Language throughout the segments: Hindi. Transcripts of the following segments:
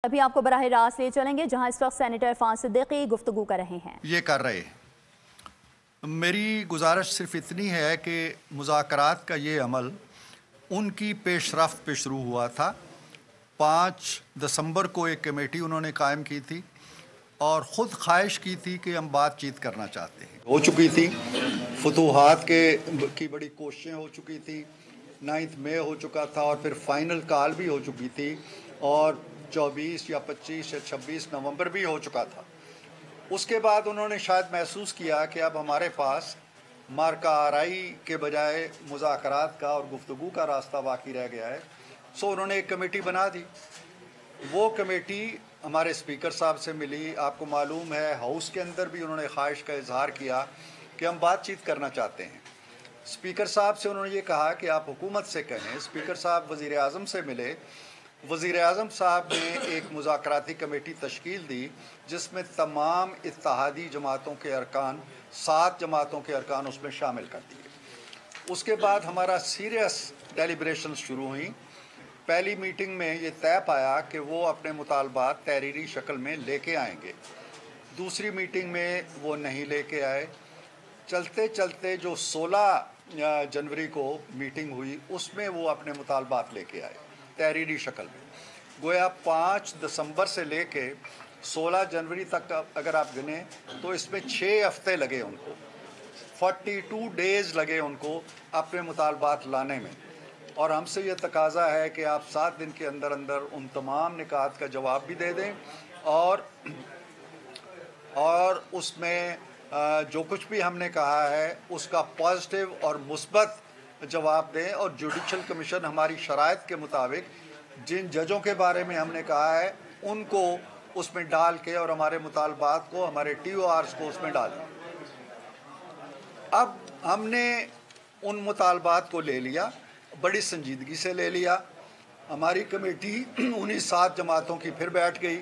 अभी आपको बराह रास्त ले चलेंगे जहां इस वक्त सेनेटर इरफान सिद्दीकी गुफ्तगू कर रहे हैं। ये कर रहे हैं। मेरी गुजारिश सिर्फ इतनी है कि मुज़ाकरात का ये अमल उनकी पेशरफ्त पे शुरू हुआ था। 5 दिसंबर को एक कमेटी उन्होंने कायम की थी और ख़ुद ख्वाहिश की थी कि हम बातचीत करना चाहते हैं। हो चुकी थी, फतूहात की बड़ी कोशिशें हो चुकी थी, 9 मई हो चुका था और फिर फाइनल कॉल भी हो चुकी थी और 24 या 25 या 26 नवंबर भी हो चुका था। उसके बाद उन्होंने शायद महसूस किया कि अब हमारे पास मार्का आराई के बजाय मुज़ाकरात का और गुफ्तगू का रास्ता बाकी रह गया है। सो उन्होंने एक कमेटी बना दी। वो कमेटी हमारे स्पीकर साहब से मिली। आपको मालूम है हाउस के अंदर भी उन्होंने ख्वाहिश का इजहार किया कि हम बातचीत करना चाहते हैं। स्पीकर साहब से उन्होंने ये कहा कि आप हुकूमत से कहें। स्पीकर साहब वज़ीर आज़म से मिले। वज़ीर आज़म साहब ने एक मुज़ाकराती कमेटी तश्कील दी जिसमें तमाम इत्तेहादी जमातों के अरकान, 7 जमातों के अरकान उसमें शामिल कर दिए। उसके बाद हमारा सीरियस डेलिब्रेशन शुरू हुई। पहली मीटिंग में ये तय पाया कि वो अपने मुतालबात तहरीरी शक्ल में लेके आएंगे। दूसरी मीटिंग में वो नहीं लेके आए। चलते चलते जो 16 जनवरी को मीटिंग हुई उसमें वो अपने मुतालबात लेके आए तहरीरी शक्ल में। गोया 5 दिसंबर से लेके 16 जनवरी तक अगर आप गिने तो इसमें 6 हफ्ते लगे उनको, 42 डेज़ लगे उनको अपने मुतालबात लाने में। और हमसे ये तकाजा है कि आप 7 दिन के अंदर अंदर उन तमाम निकात का जवाब भी दे दें और उसमें जो कुछ भी हमने कहा है उसका पॉजिटिव और मुस्बत जवाब दें। और जुडिशल कमीशन हमारी शराइत के मुताबिक जिन जजों के बारे में हमने कहा है उनको उसमें डाल के और हमारे मुतालबात को, हमारे TORs को उसमें डालें। अब हमने उन मुतालबात को ले लिया, बड़ी संजीदगी से ले लिया। हमारी कमेटी उन्हीं 7 जमातों की फिर बैठ गई।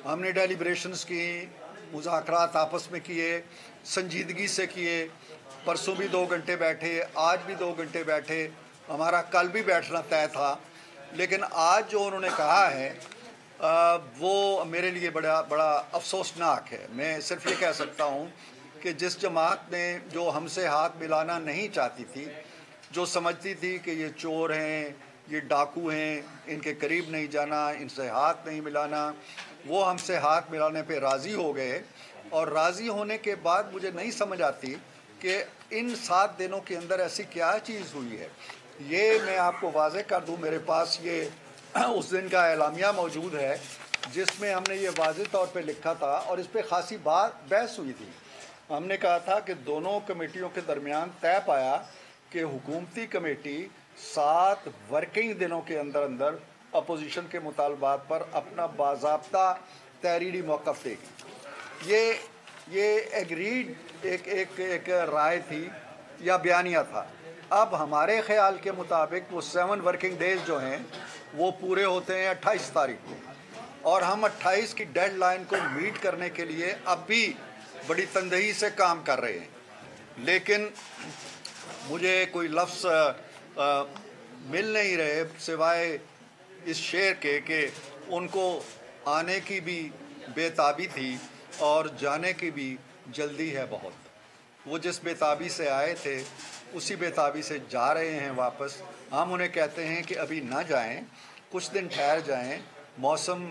हमने डेलिब्रेशंस की, मुज़ाकरात आपस में किए, संजीदगी से किए। परसों भी 2 घंटे बैठे, आज भी 2 घंटे बैठे, हमारा कल भी बैठना तय था। लेकिन आज जो उन्होंने कहा है वो मेरे लिए बड़ा अफसोसनाक है। मैं सिर्फ ये कह सकता हूँ कि जिस जमात ने जो हमसे हाथ मिलाना नहीं चाहती थी, जो समझती थी कि ये चोर हैं, ये डाकू हैं, इनके करीब नहीं जाना, इनसे हाथ नहीं मिलाना, वो हमसे हाथ मिलाने पे राज़ी हो गए। और राज़ी होने के बाद मुझे नहीं समझ आती कि इन 7 दिनों के अंदर ऐसी क्या चीज़ हुई है। ये मैं आपको वाज़े कर दूं, मेरे पास ये उस दिन का एलामिया मौजूद है जिसमें हमने ये वाज़े तौर पे लिखा था और इस पर ख़ासी बहस हुई थी। हमने कहा था कि दोनों कमेटियों के दरमियान तय पाया कि हुकूमती कमेटी 7 वर्किंग दिनों के अंदर अंदर अपोजिशन के मुतालबात पर अपना बाज़ाब्ता तहरीरी मौक़िफ़ देगी। ये एग्रीड एक राय थी या बयानिया था। अब हमारे ख्याल के मुताबिक वो 7 वर्किंग डेज़ जो हैं वो पूरे होते हैं 28 तारीख को, और हम 28 की डेडलाइन को मीट करने के लिए अब भी बड़ी तंदही से काम कर रहे हैं। लेकिन मुझे कोई लफ्ज़ मिल नहीं रहे सिवाय इस शेर के कि उनको आने की भी बेताबी थी और जाने की भी जल्दी है बहुत। वो जिस बेताबी से आए थे उसी बेताबी से जा रहे हैं वापस। हम उन्हें कहते हैं कि अभी ना जाएं, कुछ दिन ठहर जाएं, मौसम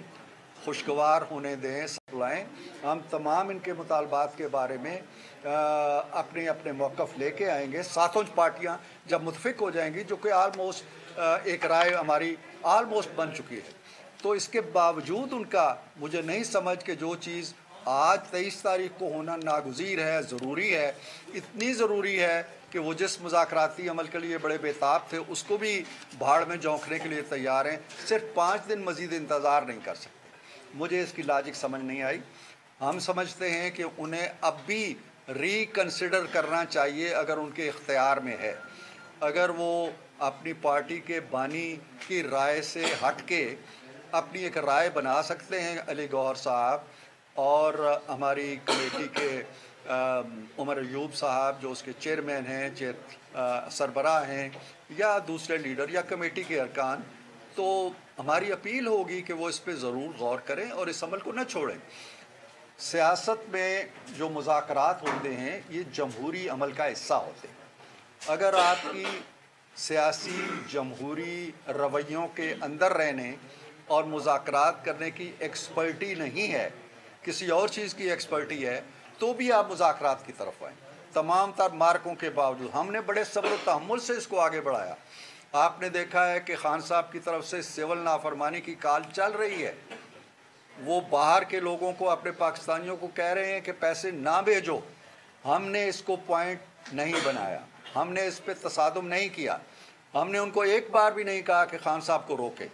खुशगवार होने दें, सप्लाएँ। हम तमाम इनके मुतालबात के बारे में अपने अपने मौक़िफ़ लेके आएंगे। 7 पार्टियां जब मुत्तफ़िक हो जाएंगी, जो कि आलमोस्ट एक राय हमारी आलमोस्ट बन चुकी है, तो इसके बावजूद उनका मुझे नहीं समझ कि जो चीज़ आज 23 तारीख को होना नागुज़ीर है, ज़रूरी है, इतनी ज़रूरी है कि वो जिस मुज़ाकराती अमल के लिए बड़े बेताब थे उसको भी भाड़ में झोंकने के लिए तैयार हैं। सिर्फ 5 दिन मज़ीद इंतज़ार नहीं कर सकते। मुझे इसकी लॉजिक समझ नहीं आई। हम समझते हैं कि उन्हें अब भी रिकन्सिडर करना चाहिए अगर उनके इख्तियार में है। अगर वो अपनी पार्टी के बानी की राय से हट के अपनी एक राय बना सकते हैं, अली गौहर साहब और हमारी कमेटी के उमर अयूब साहब जो उसके चेयरमैन हैं, सरबराह हैं, या दूसरे लीडर या कमेटी के अरकान, तो हमारी अपील होगी कि वो इस पे ज़रूर गौर करें और इस अमल को न छोड़ें। सियासत में जो मुज़ाकरात होते हैं ये जमहूरी अमल का हिस्सा होते हैं। अगर आपकी सियासी जमहूरी रवैयों के अंदर रहने और मुज़ाकरात करने की एक्सपर्टी नहीं है, किसी और चीज़ की एक्सपर्टी है, तो भी आप मुज़ाकरात की तरफ आएँ। तमाम तर मार्कों के बावजूद हमने बड़े सब्र व तहम्मुल से इसको आगे बढ़ाया। आपने देखा है कि खान साहब की तरफ से सिविल नाफरमानी की कॉल चल रही है। वो बाहर के लोगों को, अपने पाकिस्तानियों को कह रहे हैं कि पैसे ना भेजो। हमने इसको पॉइंट नहीं बनाया, हमने इस पर तसादुम नहीं किया, हमने उनको एक बार भी नहीं कहा कि खान साहब को रोके।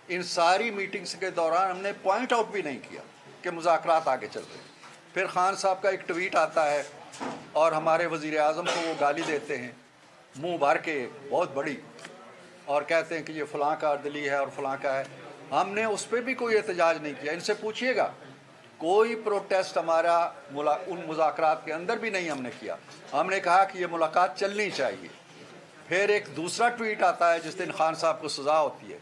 इन सारी मीटिंग्स के दौरान हमने पॉइंट आउट भी नहीं किया कि मुज़ाकरात आगे चल रहे हैं। फिर खान साहब का एक ट्वीट आता है और हमारे वज़ीर आज़म को वो गाली देते हैं मुंह भर के बहुत बड़ी, और कहते हैं कि ये फ़लाँ का अर्दली है और फ़लाँ का है। हमने उस पर भी कोई एहतजाज नहीं किया। इनसे पूछिएगा, कोई प्रोटेस्ट हमारा उन मुज़ाकरात के अंदर भी नहीं हमने किया। हमने कहा कि ये मुलाकात चलनी चाहिए। फिर एक दूसरा ट्वीट आता है जिस दिन खान साहब को सज़ा होती है,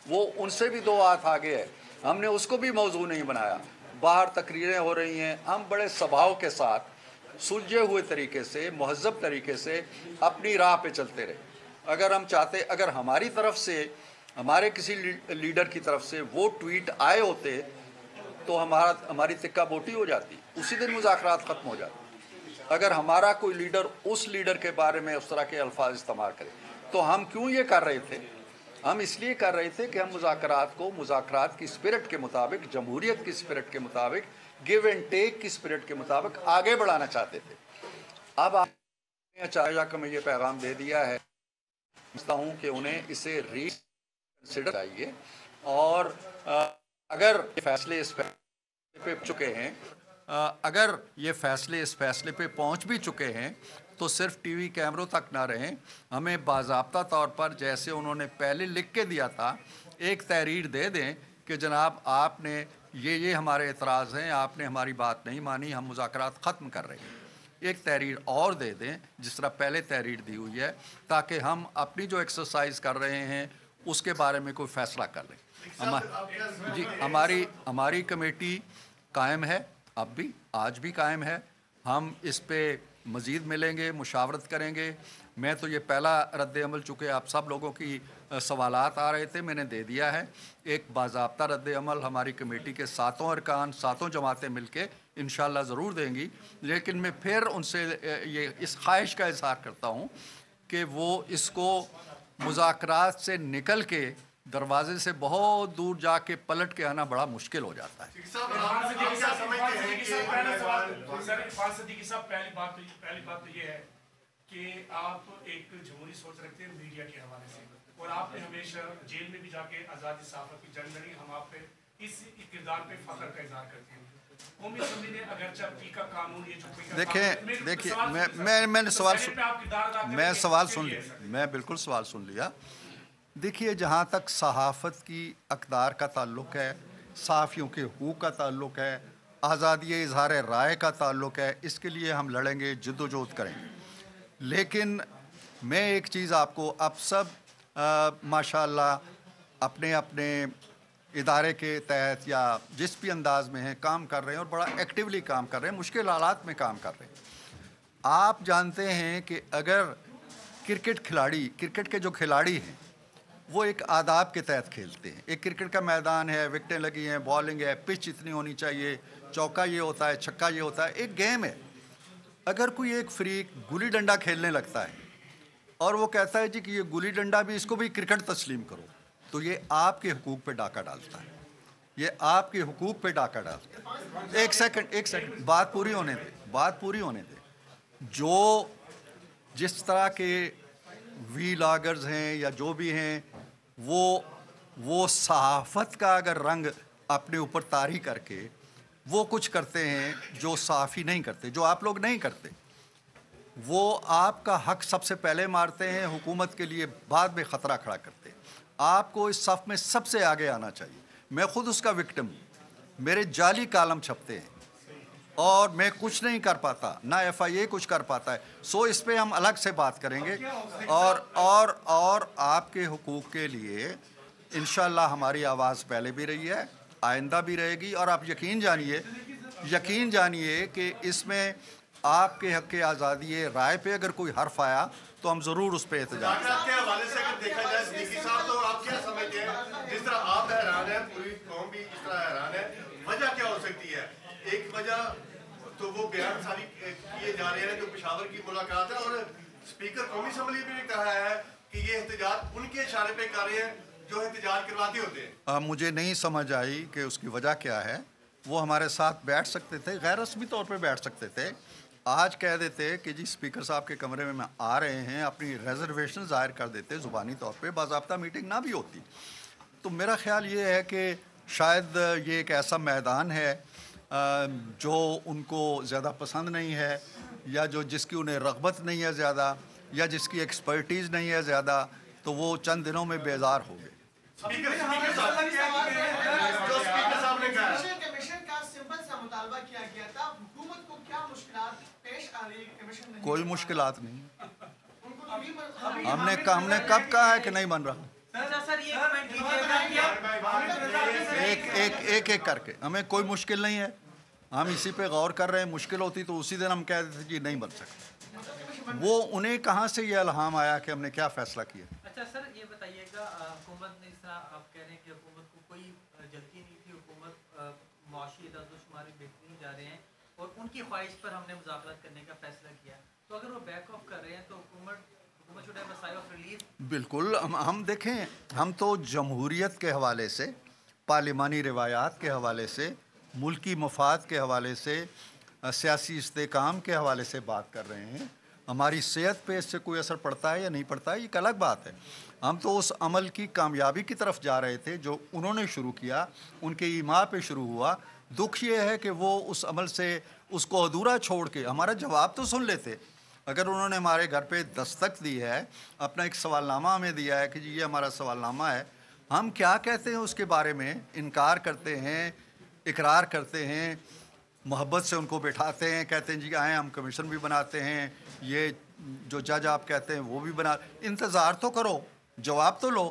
वो उनसे भी 2 हाथ आगे है, हमने उसको भी मौजू नहीं बनाया। बाहर तकरीरें हो रही हैं, हम बड़े स्वभाव के साथ सुलझे हुए तरीके से, महज़ब तरीके से अपनी राह पे चलते रहे। अगर हम चाहते, अगर हमारी तरफ से, हमारे किसी लीडर की तरफ से वो ट्वीट आए होते तो हमारी तिक्का बोटी हो जाती, उसी दिन मुज़ाकरात ख़त्म हो जाती। अगर हमारा कोई लीडर उस लीडर के बारे में उस तरह के अल्फाज इस्तेमाल करे, तो हम क्यों ये कर रहे थे? हम इसलिए कर रहे थे कि हम मुज़ाकरात को मुज़ाकरात की स्पिरिट के मुताबिक, जमहूरियत की स्पिरिट के मुताबिक, गिव एंड टेक की स्पिरिट के मुताबिक आगे बढ़ाना चाहते थे। अब आपने चाचा को मैं ये पैगाम दे दिया है, समझता हूँ कि उन्हें इसे रीकंसिडर चाहिए। और अगर ये फैसले इस पे चुके हैं, अगर ये फैसले इस फैसले पे पहुंच भी चुके हैं, तो सिर्फ टीवी कैमरों तक ना रहें, हमें बाज़ाब्ता तौर पर, जैसे उन्होंने पहले लिख के दिया था, एक तहरीर दे दें कि जनाब आपने ये हमारे एतराज़ हैं, आपने हमारी बात नहीं मानी, हम मुज़ाकरात ख़त्म कर रहे हैं। एक तहरीर और दे दें जिस तरह पहले तहरीर दी हुई है, ताकि हम अपनी जो एक्सरसाइज कर रहे हैं उसके बारे में कोई फ़ैसला कर लें। जी, हमारी कमेटी कायम है, अब भी, आज भी कायम है। हम इस पे मज़ीद मिलेंगे, मुशावरत करेंगे। मैं तो ये पहला रद्द-ए-अमल, चूँकि आप सब लोगों की सवालात आ रहे थे, मैंने दे दिया है। एक बाज़ाब्ता रद्द-ए-अमल हमारी कमेटी के 7 अरकान, 7 जमातें मिलके इंशाअल्लाह ज़रूर देंगी। लेकिन मैं फिर उनसे ये इस ख्वाहिश का इज़हार करता हूँ कि वो इसको मुज़ाकरात से निकल के दरवाजे से बहुत दूर जाके पलट के आना बड़ा मुश्किल हो जाता है। पहली बात तो ये है कि आप एक जमहूरी सोच रखते हैं मीडिया के हवाले से, और आपने हमेशा जेल में भी जाके आज़ादी सहाफ़त की जंग लड़ी। हम आप पे इस किरदार पे फख्र का इज़हार करते हैं। कौमी असम्बली ने अगरचे टीका कानून, ये जो देखिए मैंने सवाल सुन लिया, मैं बिल्कुल सवाल सुन लिया। देखिए, जहाँ तक सहाफ़त की अक़दार का ताल्लुक़ है, सहाफ़ियों के हुकूक़ का ताल्लुक़ है, आज़ादी इज़हार राय का ताल्लुक़ है, इसके लिए हम लड़ेंगे, जद्दोजहद करेंगे। लेकिन मैं एक चीज़ आपको, अब सब माशाअल्लाह अपने अपने इदारे के तहत या जिस भी अंदाज़ में हैं काम कर रहे हैं और बड़ा एक्टिवली काम कर रहे हैं, मुश्किल हालात में काम कर रहे हैं। आप जानते हैं कि अगर क्रिकेट के जो खिलाड़ी हैं वो एक आदाब के तहत खेलते हैं। एक क्रिकेट का मैदान है, विकेटें लगी हैं, बॉलिंग है, पिच इतनी होनी चाहिए, चौका ये होता है, छक्का ये होता है, एक गेम है। अगर कोई एक फ्रीक गुली डंडा खेलने लगता है और वो कहता है जी कि ये गुली डंडा भी, इसको भी क्रिकेट तस्लीम करो, तो ये आपके हुकूक पे डाका डालता है, ये आपके हुकूक पे डाका डालता है। एक सेकंड, बात पूरी होने दे। जो जिस तरह के वीलॉगर्स हैं या जो भी हैं, वो सहाफ़त का अगर रंग अपने ऊपर तारी करके वो कुछ करते हैं जो सहाफ़ी नहीं करते, जो आप लोग नहीं करते, वो आपका हक सबसे पहले मारते हैं, हुकूमत के लिए बाद में ख़तरा खड़ा करते हैं। आपको इस सफ़ में सबसे आगे आना चाहिए। मैं ख़ुद उसका विक्टिम हूँ। मेरे जाली कालम छपते हैं और मैं कुछ नहीं कर पाता, ना FIA कुछ कर पाता है। सो इस पे हम अलग से बात करेंगे। और आपके हुकूक के लिए इंशाअल्लाह हमारी आवाज़ पहले भी रही है, आइंदा भी रहेगी। और आप यकीन जानिए कि इसमें आपके हक़ के आज़ादी राय पे अगर कोई हर्फ आया तो हम ज़रूर उस पर एहतजाज करेंगे। के हवाले से अगर देखा जाए सिद्दीकी साहब, तो आप क्या समझते हैं, जिस तरह आप हैरान हैं, पूरी कौम भी इस तरह हैरान है, वजह क्या हो सकती है? एक वजह तो वो बयान सारी किए जा रहे हैं जो पेशावर की मुलाकात है, और स्पीकर कौमी असम्बली में भी कहा है कि ये एहतजाज उनके इशारे पे कर रहे हैं जो एहतजाज करवाते होते हैं। मुझे नहीं समझ आई कि उसकी वजह क्या है। वो हमारे साथ बैठ सकते थे, गैर रस्मी तौर पे बैठ सकते थे। आज कह देते कि जी स्पीकर साहब के कमरे में आ रहे हैं, अपनी रिजर्वेशन ज़ाहिर कर देते ज़ुबानी तौर पे, बाज़ाब्ता मीटिंग ना भी होती। तो मेरा ख्याल ये है कि शायद ये एक ऐसा मैदान है जो उनको ज़्यादा पसंद नहीं है, या जो जिसकी उन्हें रग़बत नहीं है ज़्यादा, या जिसकी एक्सपर्टीज़ नहीं है ज़्यादा, तो वो चंद दिनों में बेजार हो गए। कोई मुश्किलात नहीं। हमने कब कहा है कि नहीं बन रहा? एक करके हमें कोई मुश्किल नहीं है, हम इसी पे गौर कर रहे हैं। मुश्किल होती तो उसी दिन हम कह देते जी नहीं बन सकते। वो उन्हें कहाँ से ये इल्हाम आया कि हमने क्या फैसला किया? अच्छा सर, ये बताइएगा, हुकूमत ने, इस तरह आप कह रहे हैं कि हुकूमत को कोई जल्दी नहीं थी, हुकूमत मुआशी इदाद-ओ-शुमार बेहतरीन जा रहे हैं और उनकी ख्वाहिश पर हमने मुज़ाकरात करने का फैसला किया, तो अगर वो बैक ऑफ कर रहे हैं तो हुकूमत should have a sigh of relief. बिल्कुल, हम देखें, हम तो जमहूरियत के हवाले से, पार्लिमानी रिवायात के हवाले से, मुल्की मफाद के हवाले से, सियासी इस्तेकाम के हवाले से बात कर रहे हैं। हमारी सेहत पे इससे कोई असर पड़ता है या नहीं पड़ता है, ये एक अलग बात है। हम तो उस अमल की कामयाबी की तरफ जा रहे थे जो उन्होंने शुरू किया, उनके ईमा पे शुरू हुआ। दुख ये है कि वो उस अमल से उसको अधूरा छोड़ के हमारा जवाब तो सुन लेते। अगर उन्होंने हमारे घर पे दस्तक दी है, अपना एक सवालनामा हमें दिया है कि जी ये हमारा सवालनामा है, हम क्या कहते हैं उसके बारे में इनकार करते हैं, इकरार करते हैं, मोहब्बत से उनको बैठाते हैं, कहते हैं जी आए हम कमीशन भी बनाते हैं, ये जो जज आप कहते हैं वो भी बना। इंतज़ार तो करो, जवाब तो लो।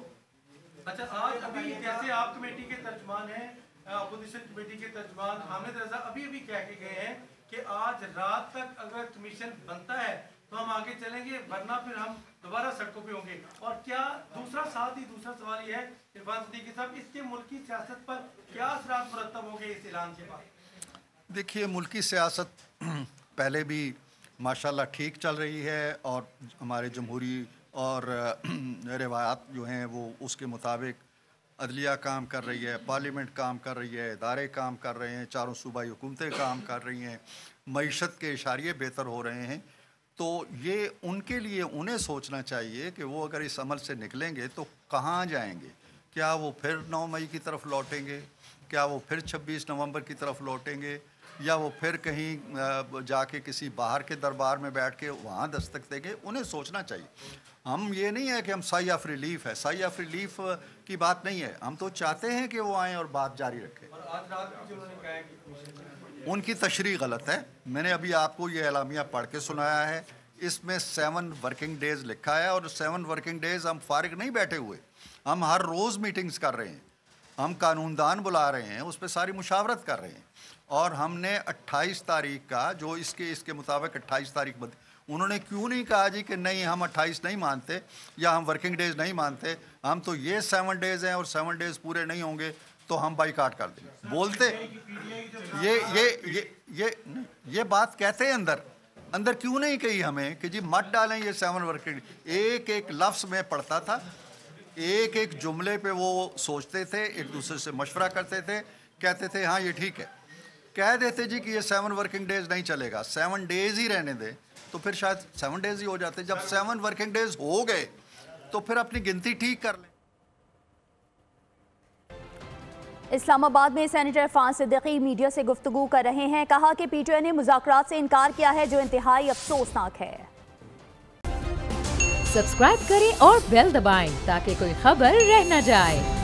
अच्छा, आज अभी जैसे आप कमेटी के तर्जुमान हैं, अपोजिशन कमेटी के तर्जुमान हामिद रजा अभी कह के गए हैं कि आज रात तक अगर कमीशन बनता है तो हम आगे चलेंगे, वरना फिर हम दोबारा सड़कों पे होंगे। और क्या दूसरा सवाल ये है इरफान सिद्दीकी साहब, इसके मुल्की सियासत पर क्या असरात मुरतब होंगे इस ऐलान के बाद? देखिए, मुल्की सियासत पहले भी माशाल्लाह ठीक चल रही है और हमारे जमहूरी और रिवायात जो हैं वो उसके मुताबिक अदलिया काम कर रही है, पार्लियामेंट काम कर रही है, इदारे काम कर रहे हैं, चारों सूबाई हुकूमतें काम कर रही हैं, मईशत के इशारे बेहतर हो रहे हैं। तो ये उनके लिए उन्हें सोचना चाहिए कि वो अगर इस अमल से निकलेंगे तो कहाँ जाएंगे। क्या वो फिर 9 मई की तरफ लौटेंगे? क्या वो फिर 26 नवंबर की तरफ लौटेंगे? या वो फिर कहीं जाके किसी बाहर के दरबार में बैठ के वहाँ दस्तक देंगे? उन्हें सोचना चाहिए। हम ये नहीं है कि हम साई ऑफ रिलीफ है, साई ऑफ रिलीफ की बात नहीं है। हम तो चाहते हैं कि वो आएँ और बात जारी रखें। और आज रात को जो उन्होंने कहा है कि उनकी तशरीह गलत है। मैंने अभी आपको ये एलामिया पढ़ के सुनाया है, इसमें 7 वर्किंग डेज़ लिखा है और 7 वर्किंग डेज़ हम फारिग नहीं बैठे हुए, हम हर रोज़ मीटिंग्स कर रहे हैं, हम कानूनदान बुला रहे हैं, उस पर सारी मुशावरत कर रहे हैं। और हमने 28 तारीख का जो इसके मुताबिक 28 तारीख उन्होंने क्यों नहीं कहा जी कि नहीं हम 28 नहीं मानते या हम वर्किंग डेज़ नहीं मानते, हम तो ये 7 डेज़ हैं और 7 डेज़ पूरे नहीं होंगे तो हम बाइकाट कर देंगे। बोलते ये बात कहते हैं अंदर क्यों नहीं कही हमें कि जी मत डालें ये 7 वर्किंग। एक लफ्ज़ में पढ़ता था, एक जुमले पे वो सोचते थे, एक दूसरे से मशवरा करते थे, कहते थे हाँ ये ठीक है, कह देते जी कि ये 7 वर्किंग डेज़ नहीं चलेगा, 7 डेज़ ही रहने दें, तो फिर शायद 7 डेज़ ही हो जाते। जब 7 वर्किंग डेज़ हो गए तो फिर अपनी गिनती ठीक कर लें। इस्लामाबाद में सेनेटर इरफान सिद्दीकी मीडिया से गुफ्तगू कर रहे हैं। कहा कि पीटीआई ने मुज़ाकरात से इनकार किया है जो इंतहाई अफसोसनाक है। सब्सक्राइब करें और बेल दबाएं ताकि कोई खबर रह न जाए।